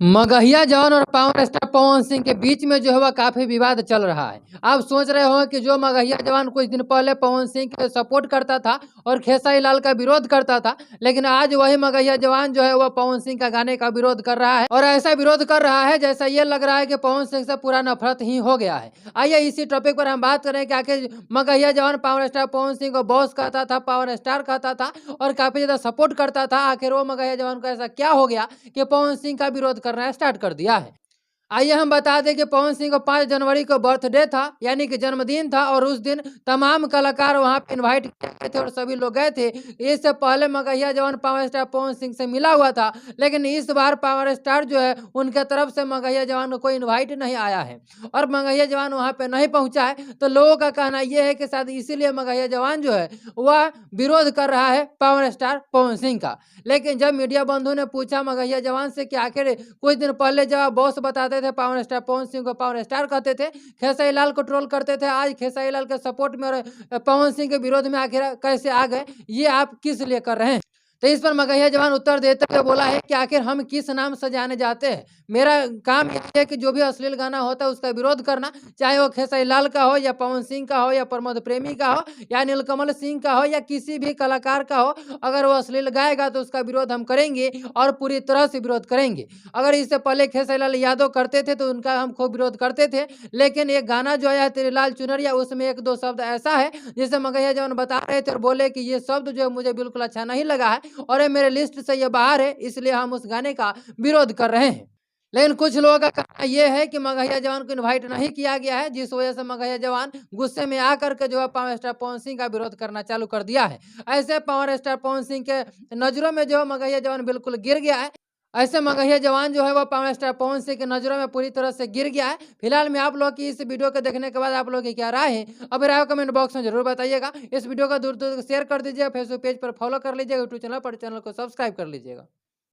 मगहिया John और power star Pawan Singh के बीच में जो है वह काफी विवाद चल रहा है। आप सोच रहे हो कि जो मगहिया जवान कुछ दिन पहले पवन सिंह के सपोर्ट करता था और खेसारी लाल का विरोध करता था, लेकिन आज वही मगहिया जवान जो है वह पवन सिंह का गाने का विरोध कर रहा है और ऐसा विरोध कर रहा है जैसा ये लग रहा है कि पवन सिंह से पूरा नफरत ही हो गया है। आइए इसी टॉपिक पर हम बात करें कि आखिर मगहिया जवान पावर स्टार पवन सिंह को बॉस कहता था, पावर स्टार कहता था और काफी ज्यादा सपोर्ट करता था। आखिर वो मगहिया जवान को ऐसा क्या हो गया कि पवन सिंह का विरोध करना स्टार्ट कर दिया है। आइए हम बता दें कि पवन सिंह को 5 जनवरी को बर्थडे था, यानी कि जन्मदिन था और उस दिन तमाम कलाकार वहां पे इनवाइट किए गए थे और सभी लोग गए थे। इससे पहले मगहिया जवान पावर स्टार पवन सिंह से मिला हुआ था, लेकिन इस बार पावर स्टार जो है उनके तरफ से मगहिया जवान को कोई इन्वाइट नहीं आया है और मगहिया जवान वहां पे नहीं पहुंचा है। तो लोगों का कहना यह है कि शायद इसीलिए मगहिया जवान जो है वह विरोध कर रहा है पावर स्टार पवन सिंह का। लेकिन जब मीडिया बंधु ने पूछा मगहिया जवान से कि आखिर कुछ दिन पहले जब आप बॉस बताते थे पावर स्टार पवन सिंह को पावर स्टार कहते थे, खेसारी लाल को ट्रोल करते थे, आज खेसारी लाल के सपोर्ट में और पवन सिंह के विरोध में आखिर कैसे आ गए, ये आप किस लिए कर रहे हैं? तो इस पर मगहिया जवान उत्तर देते हुए बोला है कि आखिर हम किस नाम से जाने जाते हैं। मेरा काम यह है कि जो भी अश्लील गाना होता है उसका विरोध करना, चाहे वो खेसारी लाल का हो या पवन सिंह का हो या प्रमोद प्रेमी का हो या नीलकमल सिंह का हो या किसी भी कलाकार का हो। अगर वो अश्लील गाएगा तो उसका विरोध हम करेंगे और पूरी तरह से विरोध करेंगे। अगर इससे पहले खेसारी लाल यादव करते थे तो उनका हम खूब विरोध करते थे, लेकिन एक गाना जो आया है तेरे लाल चुनरिया, उसमें एक दो शब्द ऐसा है जिसे मगहिया जवान बता रहे थे और बोले कि ये शब्द जो है मुझे बिल्कुल अच्छा नहीं लगा है और ये मेरे लिस्ट से ये बाहर है, इसलिए हम उस गाने का विरोध कर रहे हैं। लेकिन कुछ लोगों का कहना यह है कि मगहिया जवान को इनवाइट नहीं किया गया है, जिस वजह से मगहिया जवान गुस्से में आकर के जो है पावर स्टार पवन सिंह का विरोध करना चालू कर दिया है। ऐसे पावर स्टार पवन सिंह के नजरों में जो है मगहिया जवान बिल्कुल गिर गया है। ऐसे मगहिया जवान जो है वो पावर स्टार पवन सिंह की नजरों में पूरी तरह से गिर गया है। फिलहाल में आप लोग की इस वीडियो को देखने के बाद आप लोग की क्या राय है, अब राय कमेंट बॉक्स में जरूर बताइएगा। इस वीडियो को दूर दूर शेयर कर दीजिएगा, फेसबुक पेज पर फॉलो कर लीजिएगा, यूट्यूब चैनल पर चैनल को सब्सक्राइब कर लीजिएगा।